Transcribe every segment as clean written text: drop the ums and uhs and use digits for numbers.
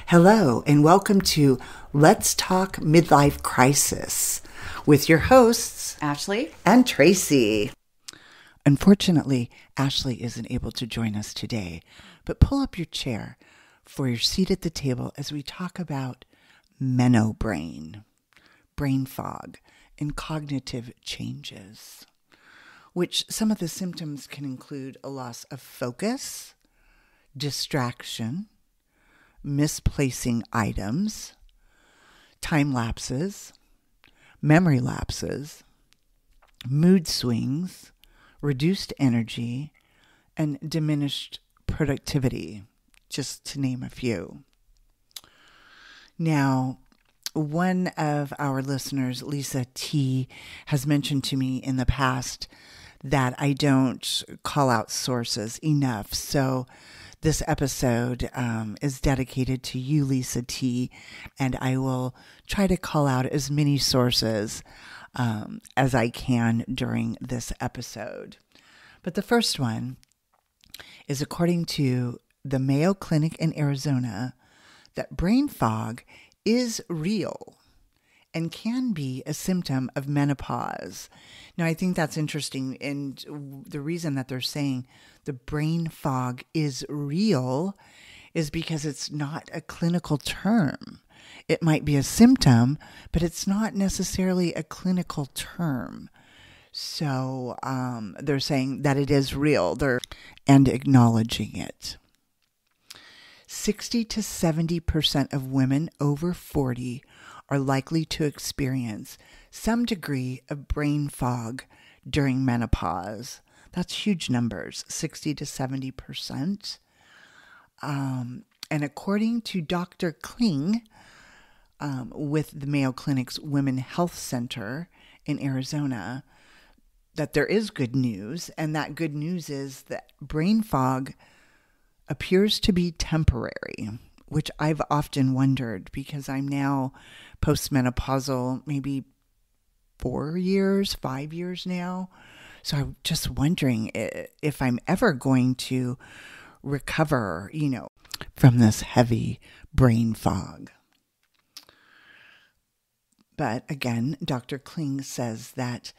Hello, and welcome to Let's Talk Midlife Crisis with your hosts, Ashley and Tracy. Unfortunately, Ashley isn't able to join us today, but pull up your chair for your seat at the table as we talk about Menobrain, brain fog, and cognitive changes, which some of the symptoms can include a loss of focus, distraction, misplacing items, time lapses, memory lapses, mood swings, reduced energy, and diminished productivity, just to name a few. Now, one of our listeners, Lisa T., has mentioned to me in the past that I don't call out sources enough. So this episode is dedicated to you, Lisa T., and I will try to call out as many sources as I can during this episode. But the first one is according to the Mayo Clinic in Arizona, that brain fog is real and can be a symptom of menopause. Now, I think that's interesting, and the reason that they're saying the brain fog is real is because it's not a clinical term. It might be a symptom, but it's not necessarily a clinical term. So they're saying that it is real and acknowledging it. 60 to 70% of women over 40 are likely to experience some degree of brain fog during menopause. That's huge numbers, 60 to 70%. And according to Dr. Kling, with the Mayo Clinic's Women Health Center in Arizona, that there is good news, and that good news is that brain fog appears to be temporary, which I've often wondered because I'm now postmenopausal, maybe 5 years now. So I'm just wondering if I'm ever going to recover, from this heavy brain fog. But again, Dr. Kling says that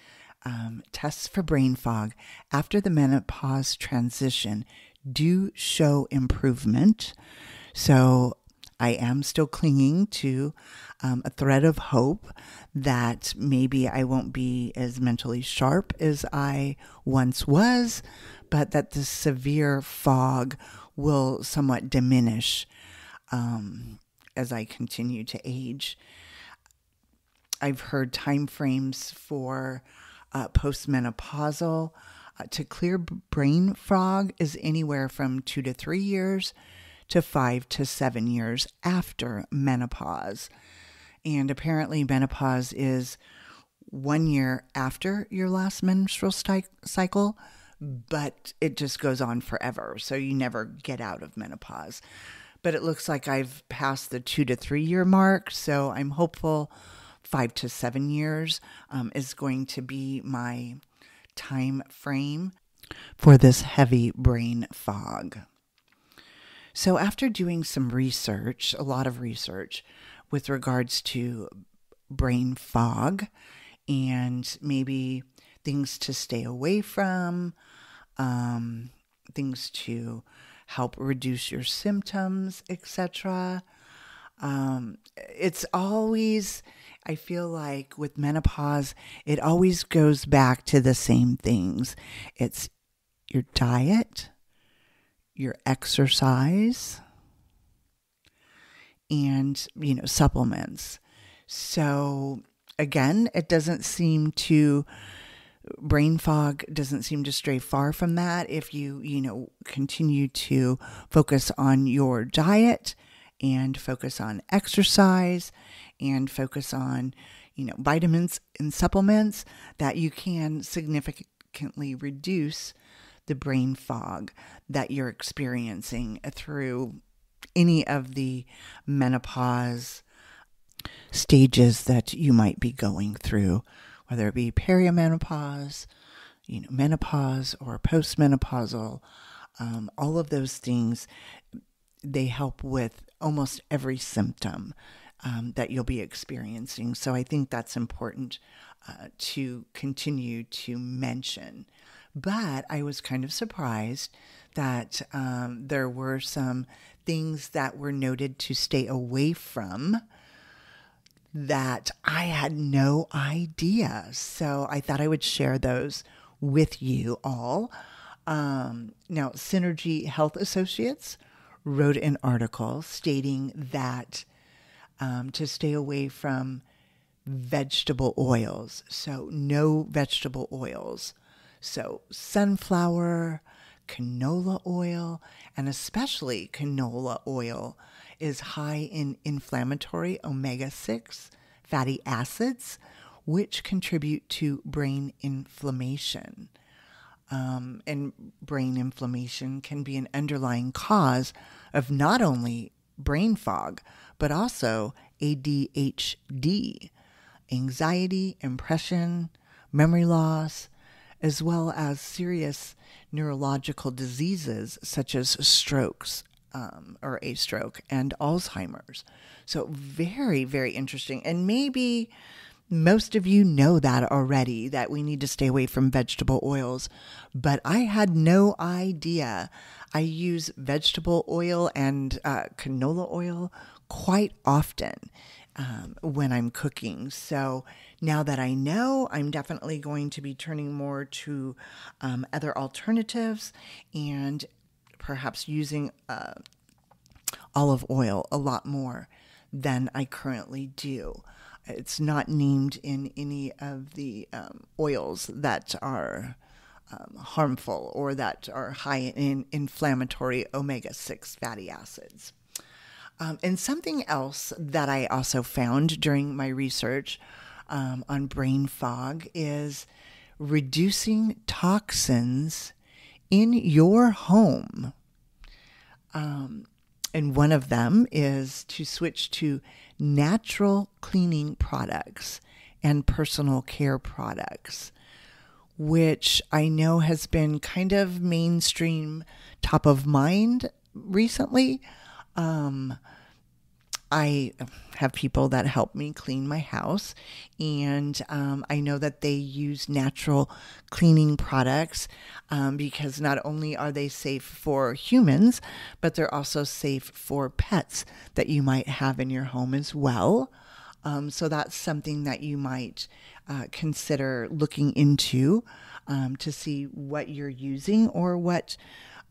tests for brain fog after the menopause transition do show improvement. So I am still clinging to a thread of hope that maybe I won't be as mentally sharp as I once was, but that the severe fog will somewhat diminish as I continue to age. I've heard time frames for postmenopausal to clear brain fog is anywhere from 2 to 3 years to 5 to 7 years after menopause. And apparently menopause is 1 year after your last menstrual cycle, but it just goes on forever. So you never get out of menopause. But it looks like I've passed the 2 to 3 year mark. So I'm hopeful 5 to 7 years is going to be my time frame for this heavy brain fog. So after doing some research, a lot of research with regards to brain fog and maybe things to stay away from, things to help reduce your symptoms, etc. It's always, I feel like with menopause, it always goes back to the same things. It's your diet, your exercise, and, supplements. So again, brain fog doesn't seem to stray far from that if you continue to focus on your diet and focus on exercise and focus on, vitamins and supplements, that you can significantly reduce the brain fog that you're experiencing through any of the menopause stages that you might be going through, whether it be perimenopause, menopause or postmenopausal. All of those things, they help with almost every symptom that you'll be experiencing. So I think that's important to continue to mention. But I was kind of surprised that there were some things that were noted to stay away from that I had no idea. So I thought I would share those with you all. Now, Synergy Health Associates wrote an article stating that to stay away from vegetable oils. So no vegetable oils. So sunflower, canola oil, and especially canola oil is high in inflammatory omega-6 fatty acids, which contribute to brain inflammation. And brain inflammation can be an underlying cause of not only brain fog, but also ADHD, anxiety, impression, memory loss, as well as serious neurological diseases such as strokes, or a stroke, and Alzheimer's. So very, very interesting. And maybe most of you know that already, that we need to stay away from vegetable oils, but I had no idea. I use vegetable oil and canola oil quite often when I'm cooking. So now that I know, I'm definitely going to be turning more to other alternatives and perhaps using olive oil a lot more than I currently do. It's not named in any of the oils that are harmful or that are high in inflammatory omega-6 fatty acids. And something else that I also found during my research on brain fog is reducing toxins in your home. And one of them is to switch to natural cleaning products and personal care products, which I know has been kind of mainstream, top of mind recently. I have people that help me clean my house, and I know that they use natural cleaning products because not only are they safe for humans, but they're also safe for pets that you might have in your home as well. So that's something that you might consider looking into to see what you're using, or what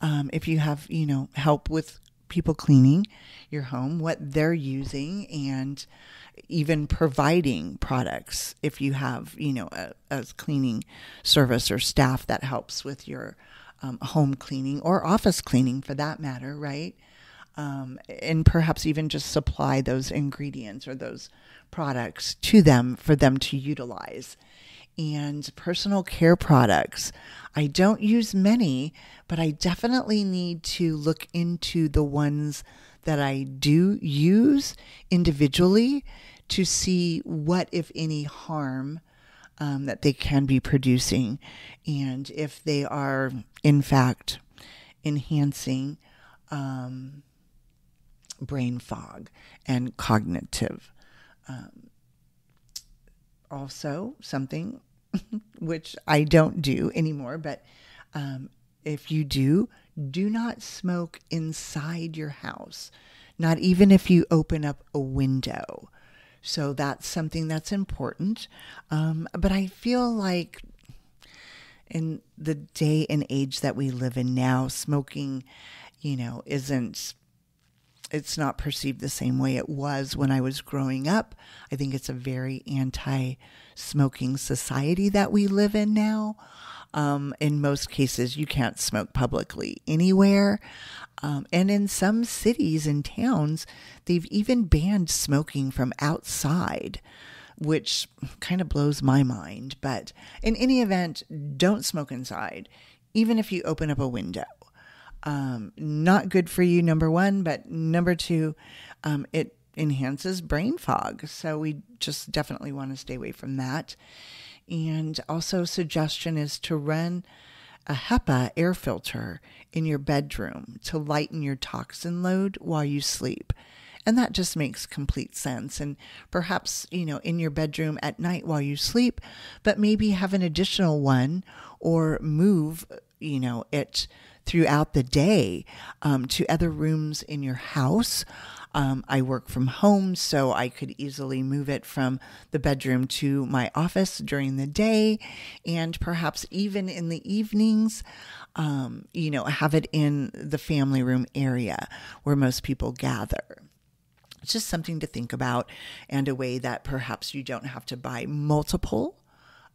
if you have, help with people cleaning your home, what they're using, and even providing products if you have, a cleaning service or staff that helps with your home cleaning or office cleaning for that matter, right? And perhaps even just supply those ingredients or those products to them for them to utilize. And personal care products, I don't use many, but I definitely need to look into the ones that I do use individually to see what, if any, harm that they can be producing, and if they are, in fact, enhancing brain fog and cognitive. Also, something which I don't do anymore, but if you do not smoke inside your house, not even if you open up a window. So that's something that's important. But I feel like in the day and age that we live in now, smoking, it's not perceived the same way it was when I was growing up. I think it's a very anti-smoking society that we live in now. In most cases, you can't smoke publicly anywhere. And in some cities and towns, they've even banned smoking from outside, which kind of blows my mind. But in any event, don't smoke inside, even if you open up a window. Not good for you, number one, but number two, it enhances brain fog. So we just definitely want to stay away from that. And also, suggestion is to run a HEPA air filter in your bedroom to lighten your toxin load while you sleep. And that just makes complete sense. And perhaps, in your bedroom at night while you sleep, but maybe have an additional one or move, it throughout the day to other rooms in your house. I work from home, so I could easily move it from the bedroom to my office during the day, and perhaps even in the evenings, have it in the family room area where most people gather. It's just something to think about, and a way that perhaps you don't have to buy multiple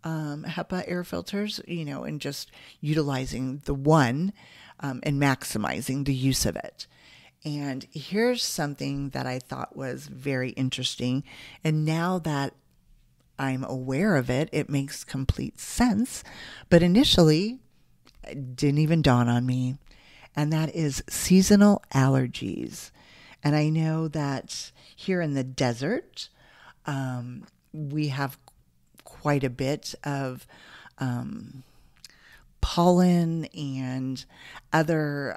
HEPA air filters, and just utilizing the one and maximizing the use of it. And here's something that I thought was very interesting. And now that I'm aware of it, it makes complete sense. But initially, it didn't even dawn on me. And that is seasonal allergies. And I know that here in the desert, we have quite a bit of pollen and other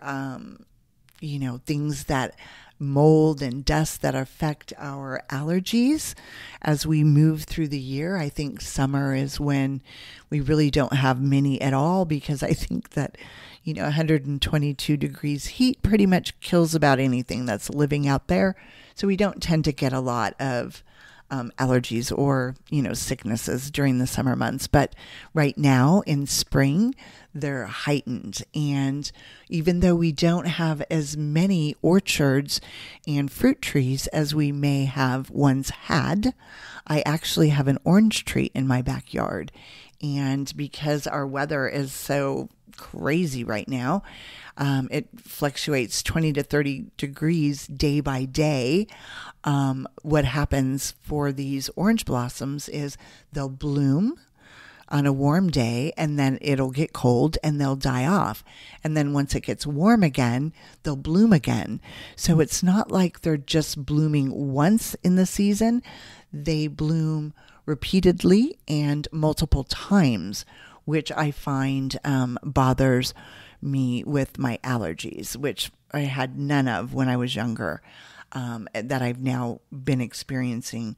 things that mold and dust that affect our allergies as we move through the year. I think summer is when we really don't have many at all, because I think that 122 degrees heat pretty much kills about anything that's living out there. So we don't tend to get a lot of allergies or sicknesses during the summer months. But right now in spring, they're heightened. And even though we don't have as many orchards and fruit trees as we may have once had, I actually have an orange tree in my backyard. And because our weather is so crazy right now, it fluctuates 20 to 30 degrees day by day. What happens for these orange blossoms is they'll bloom on a warm day, and then it'll get cold and they'll die off. And then once it gets warm again, they'll bloom again. So it's not like they're just blooming once in the season. They bloom repeatedly and multiple times, which I find bothers me with my allergies, which I had none of when I was younger, that I've now been experiencing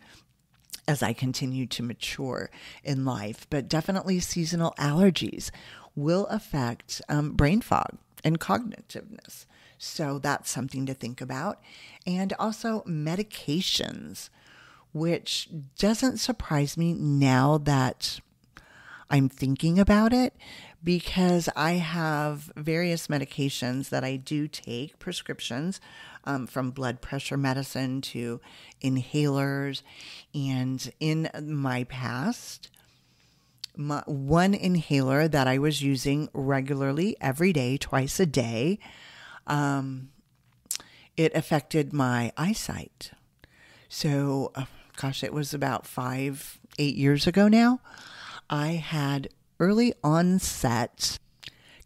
as I continue to mature in life. But definitely seasonal allergies will affect brain fog and cognitiveness. So that's something to think about. And also medications, which doesn't surprise me now that I'm thinking about it, because I have various medications that I do take, prescriptions, from blood pressure medicine to inhalers. And in my past, one inhaler that I was using regularly every day, twice a day, it affected my eyesight. So, it was about 8 years ago now. I had early onset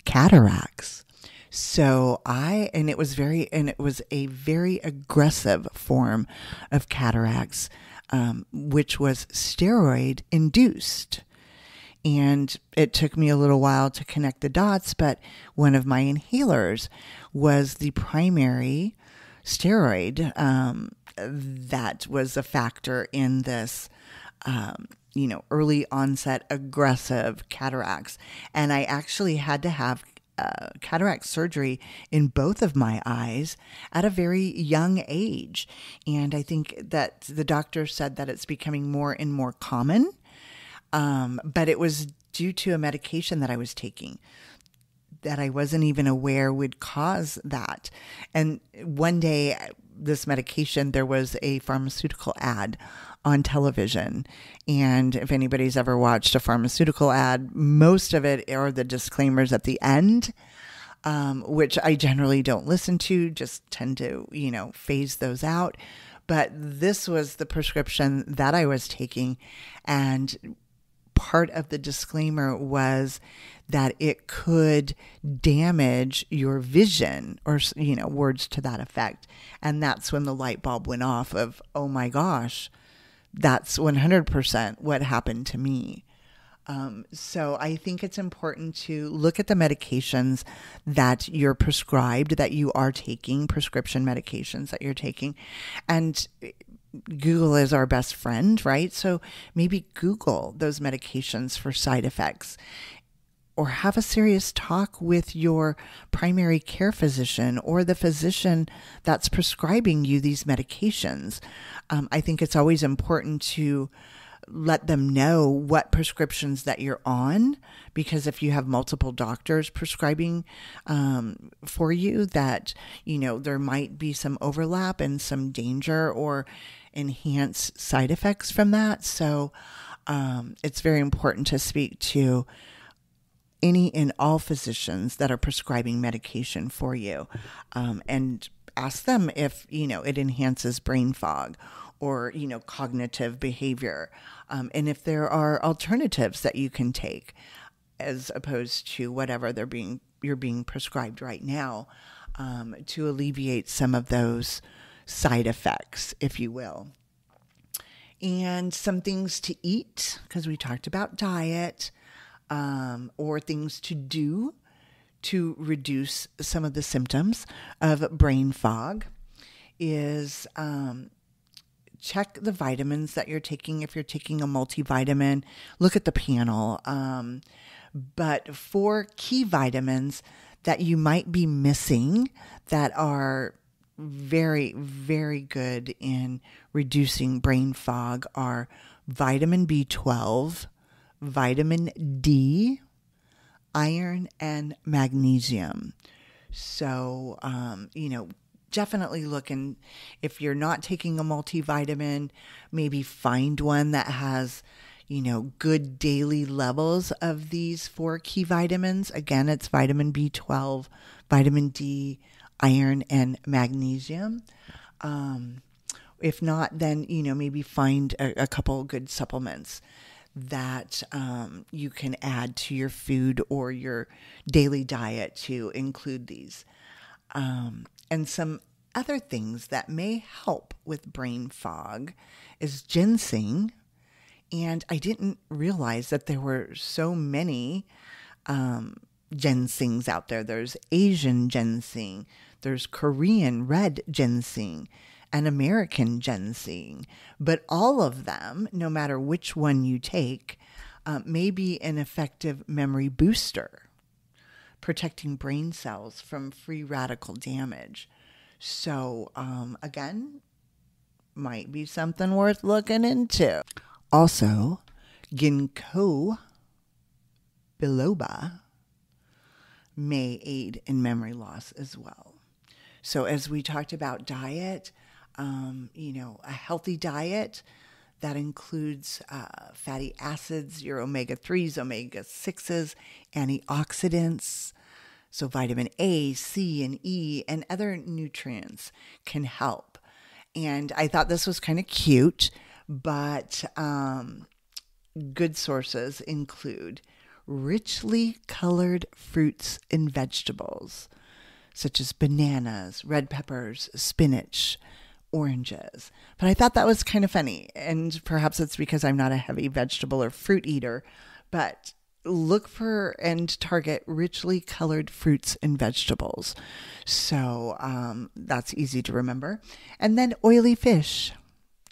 cataracts. So it was a very aggressive form of cataracts, which was steroid induced. And it took me a little while to connect the dots, but one of my inhalers was the primary steroid that was a factor in this early onset aggressive cataracts. And I actually had to have cataract surgery in both of my eyes at a very young age. And I think that the doctor said that it's becoming more and more common. But it was due to a medication that I was taking that I wasn't even aware would cause that. And one day, this medication, there was a pharmaceutical ad on television. And if anybody's ever watched a pharmaceutical ad, most of it are the disclaimers at the end, which I generally don't listen to, just tend to, phase those out. But this was the prescription that I was taking. And part of the disclaimer was that it could damage your vision, or, words to that effect. And that's when the light bulb went off of, oh my gosh, that's 100% what happened to me. So I think it's important to look at the medications that you're prescribed, that you are taking, prescription medications that you're taking. And Google is our best friend, right? So maybe Google those medications for side effects, or have a serious talk with your primary care physician or the physician that's prescribing you these medications. I think it's always important to let them know what prescriptions that you're on, because if you have multiple doctors prescribing for you, that, there might be some overlap and some danger or enhanced side effects from that. So it's very important to speak to any and all physicians that are prescribing medication for you, and ask them if, it enhances brain fog or, cognitive behavior. And if there are alternatives that you can take as opposed to whatever you're being prescribed right now, to alleviate some of those side effects, if you will. And some things to eat, because we talked about diet, or things to do to reduce some of the symptoms of brain fog is check the vitamins that you're taking. If you're taking a multivitamin, look at the panel. But 4 key vitamins that you might be missing that are very, very good in reducing brain fog are vitamin B12, vitamin D, iron, and magnesium. So, definitely look, and if you're not taking a multivitamin, maybe find one that has, good daily levels of these 4 key vitamins. Again, it's vitamin B12, vitamin D, iron, and magnesium. If not, then, maybe find a couple good supplements that you can add to your food or your daily diet to include these. And some other things that may help with brain fog is ginseng. And I didn't realize that there were so many ginsengs out there. There's Asian ginseng, there's Korean red ginseng, and American ginseng. But all of them, no matter which one you take, may be an effective memory booster, protecting brain cells from free radical damage. So, again, might be something worth looking into. Also, ginkgo biloba may aid in memory loss as well. So as we talked about diet, a healthy diet that includes fatty acids, your omega-3s, omega-6s, antioxidants. So vitamin A, C, and E, and other nutrients can help. And I thought this was kind of cute, but good sources include richly colored fruits and vegetables, such as bananas, red peppers, spinach, oranges. But I thought that was kind of funny, and perhaps it's because I'm not a heavy vegetable or fruit eater, but look for and target richly colored fruits and vegetables. So that's easy to remember. And then oily fish,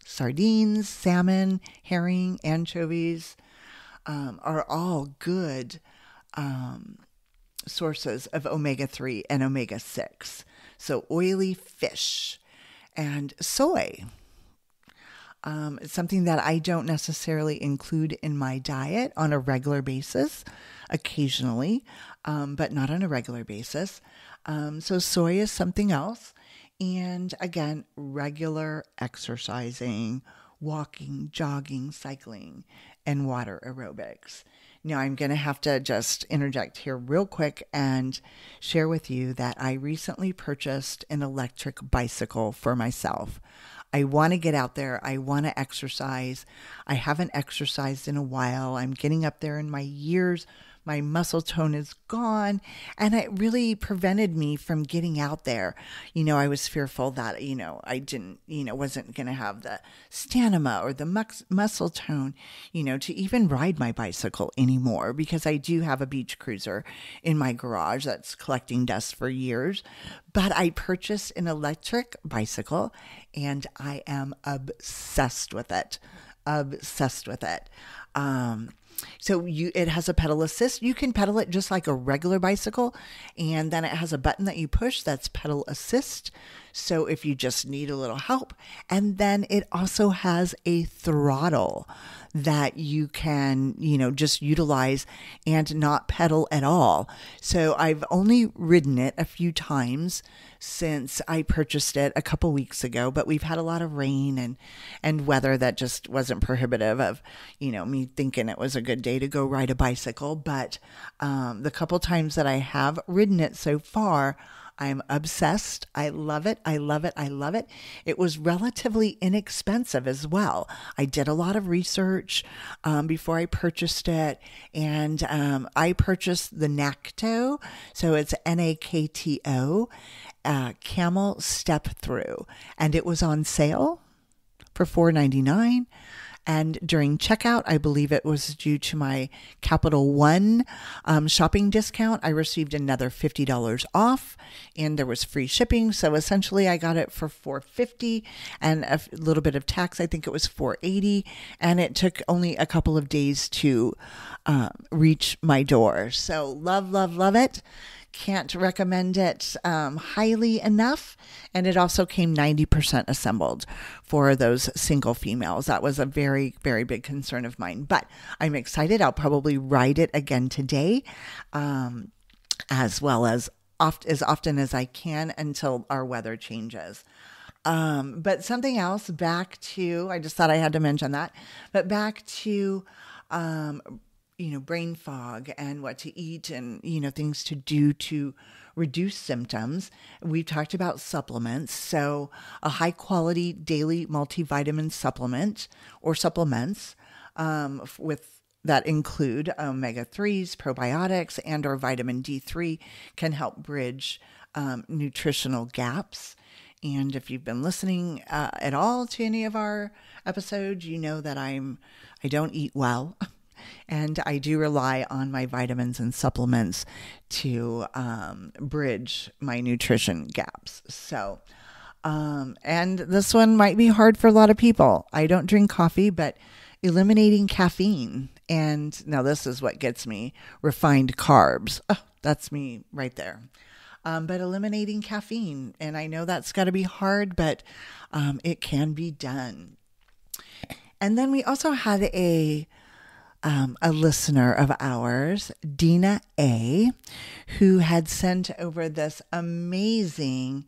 sardines, salmon, herring, anchovies are all good sources of omega-3 and omega-6. So oily fish. And soy. It's something that I don't necessarily include in my diet on a regular basis, occasionally, but not on a regular basis. So soy is something else. And again, regular exercising, walking, jogging, cycling, and water aerobics. Now, I'm going to have to just interject here real quick and share with you that I recently purchased an electric bicycle for myself. I want to get out there. I want to exercise. I haven't exercised in a while. I'm getting up there in my years, My muscle tone is gone. And it really prevented me from getting out there. I was fearful that, I didn't, wasn't going to have the stamina or the muscle tone, to even ride my bicycle anymore, because I do have a beach cruiser in my garage that's collecting dust for years. But I purchased an electric bicycle and I am obsessed with it. Obsessed with it. So it has a pedal assist. You can pedal it just like a regular bicycle, and then it has a button that you push that's pedal assist. So if you just need a little help, and then it also has a throttle that you can, just utilize and not pedal at all. So I've only ridden it a few times since I purchased it a couple weeks ago, but we've had a lot of rain and weather that just wasn't prohibitive of, me thinking it was a good day to go ride a bicycle. But the couple times that I have ridden it so far, I'm obsessed. I love it. I love it. I love it. It was relatively inexpensive as well. I did a lot of research before I purchased it, and I purchased the Nakto. So it's Nakto, Camel Step Through, and it was on sale for $4.99. And during checkout, I believe it was due to my Capital One shopping discount, I received another $50 off, and there was free shipping. So essentially, I got it for $4.50 and a little bit of tax. I think it was $4.80, and it took only a couple of days to reach my door. So love, love, love it. Can't recommend it highly enough. And it also came 90% assembled for those single females. That was a very, very big concern of mine. But I'm excited. I'll probably ride it again today, as well as often as I can until our weather changes. But something else, I just thought I had to mention that, but back to brain fog and what to eat and, things to do to reduce symptoms. We've talked about supplements. So a high quality daily multivitamin supplement or supplements with that include omega-3s, probiotics, and or vitamin D3 can help bridge nutritional gaps. And if you've been listening at all to any of our episodes, you know that I don't eat well. And I do rely on my vitamins and supplements to bridge my nutrition gaps. So, and this one might be hard for a lot of people. I don't drink coffee, but eliminating caffeine. And now this is what gets me: refined carbs. Oh, that's me right there. But eliminating caffeine. And I know that's got to be hard, but it can be done. And then we also had a listener of ours, Dina A., who had sent over this amazing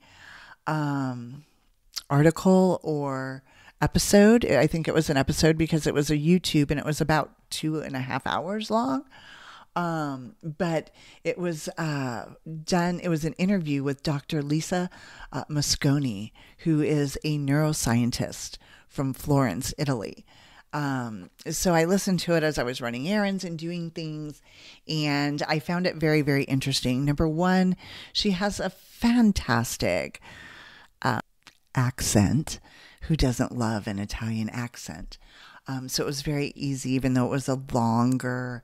article or episode. I think it was an episode because it was a YouTube and it was about 2.5 hours long. But it was it was an interview with Dr. Lisa Mosconi, who is a neuroscientist from Florence, Italy. So I listened to it as I was running errands and doing things, and I found it very, very interesting. Number one, she has a fantastic accent. Who doesn't love an Italian accent? So it was very easy, even though it was a longer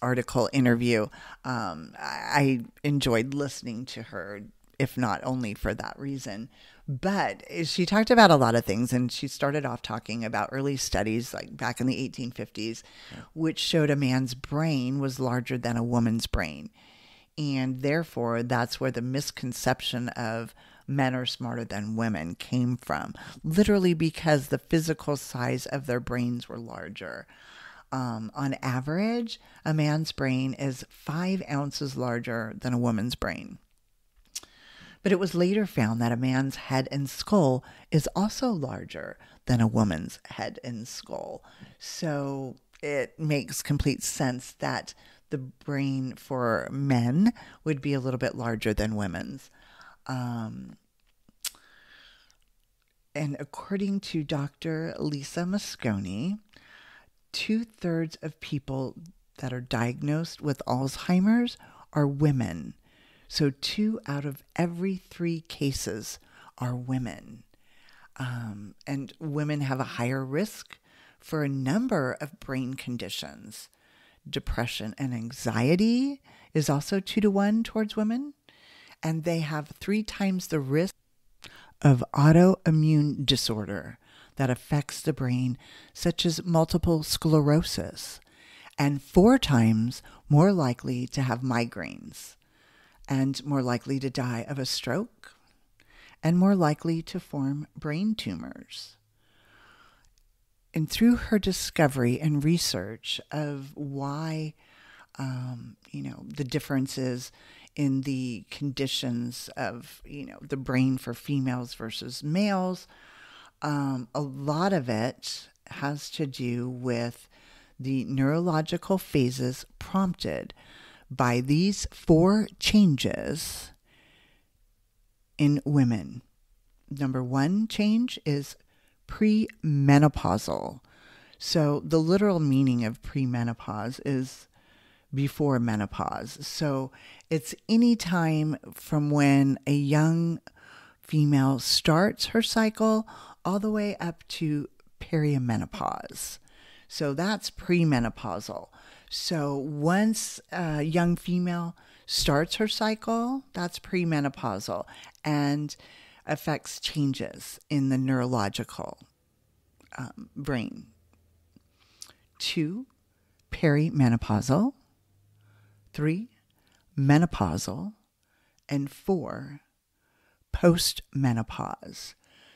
article interview. I enjoyed listening to her, if not only for that reason. But she talked about a lot of things, and she started off talking about early studies like back in the 1850s, which showed a man's brain was larger than a woman's brain. And therefore, that's where the misconception of men are smarter than women came from, literally because the physical size of their brains were larger. On average, a man's brain is 5 ounces larger than a woman's brain. But it was later found that a man's head and skull is also larger than a woman's head and skull. So it makes complete sense that the brain for men would be a little bit larger than women's. And according to Dr. Lisa Mosconi, 2/3 of people that are diagnosed with Alzheimer's are women. So 2 out of every 3 cases are women. And women have a higher risk for a number of brain conditions. Depression and anxiety is also 2 to 1 towards women. And they have 3 times the risk of autoimmune disorder that affects the brain, such as multiple sclerosis, and 4 times more likely to have migraines, and more likely to die of a stroke, and more likely to form brain tumors. And through her discovery and research of why, the differences in the conditions of, the brain for females versus males, a lot of it has to do with the neurological phases prompted by these 4 changes in women. Number 1 change is premenopausal. So the literal meaning of premenopause is before menopause. So it's any time from when a young female starts her cycle all the way up to perimenopause. So that's premenopausal. So once a young female starts her cycle, that's premenopausal and affects changes in the neurological brain. 2, perimenopausal. 3, menopausal. And 4, postmenopause.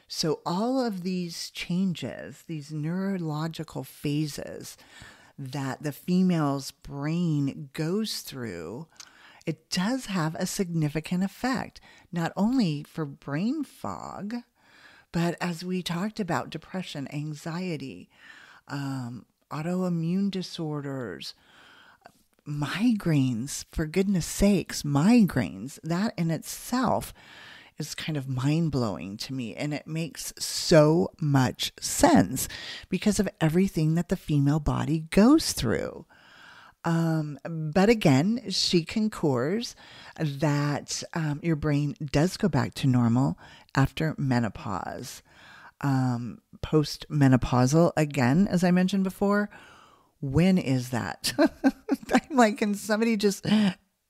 So all of these changes, these neurological phases that the female's brain goes through, it does have a significant effect, not only for brain fog, but as we talked about, depression, anxiety, autoimmune disorders, migraines, for goodness sakes, migraines, that in itself is kind of mind-blowing to me, and it makes so much sense because of everything that the female body goes through. But again, she concurs that your brain does go back to normal after menopause. Postmenopausal, again, as I mentioned before, when is that? I'm like, can somebody just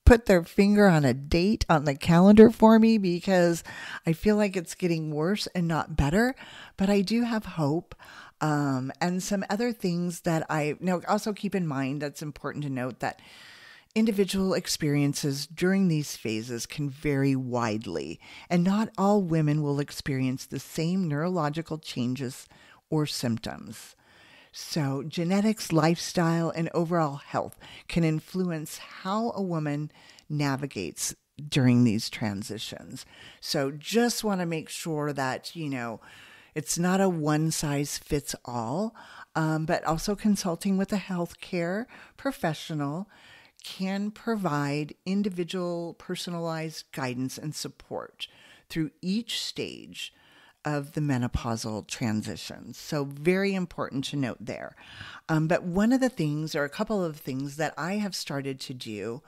put their finger on a date on the calendar for me, because I feel like it's getting worse and not better, but I do have hope. And some other things that also keep in mind, that's important to note, that individual experiences during these phases can vary widely, and not all women will experience the same neurological changes or symptoms. So genetics, lifestyle, and overall health can influence how a woman navigates during these transitions. So just want to make sure that, it's not a one size fits all, but also consulting with a healthcare professional can provide individual personalized guidance and support through each stage of the menopausal transition. So very important to note there. But one of the things, or a couple of things that I have started to do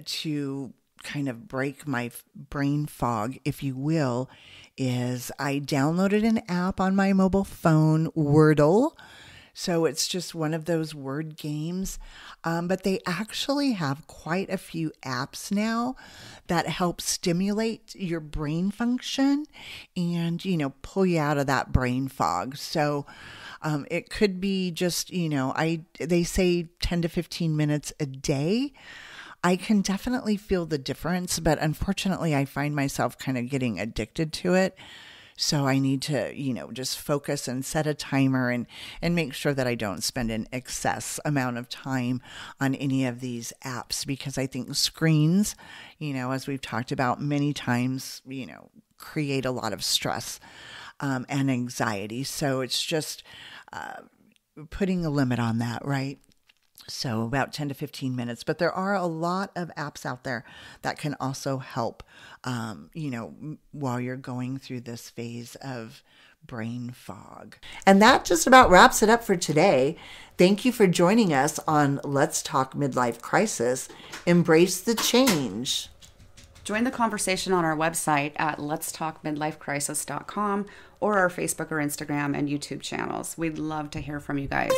to kind of break my brain fog, if you will, is I downloaded an app on my mobile phone, Wordle. So it's just one of those word games. But they actually have quite a few apps now that help stimulate your brain function and, pull you out of that brain fog. So it could be just, they say 10 to 15 minutes a day. I can definitely feel the difference, but unfortunately I find myself kind of getting addicted to it. So I need to, just focus and set a timer and make sure that I don't spend an excess amount of time on any of these apps, because I think screens, as we've talked about many times, create a lot of stress and anxiety. So it's just putting a limit on that, right? So about 10 to 15 minutes. But there are a lot of apps out there that can also help, while you're going through this phase of brain fog. And that just about wraps it up for today. Thank you for joining us on Let's Talk Midlife Crisis. Embrace the change. Join the conversation on our website at letstalkmidlifecrisis.com or our Facebook or Instagram and YouTube channels. We'd love to hear from you guys.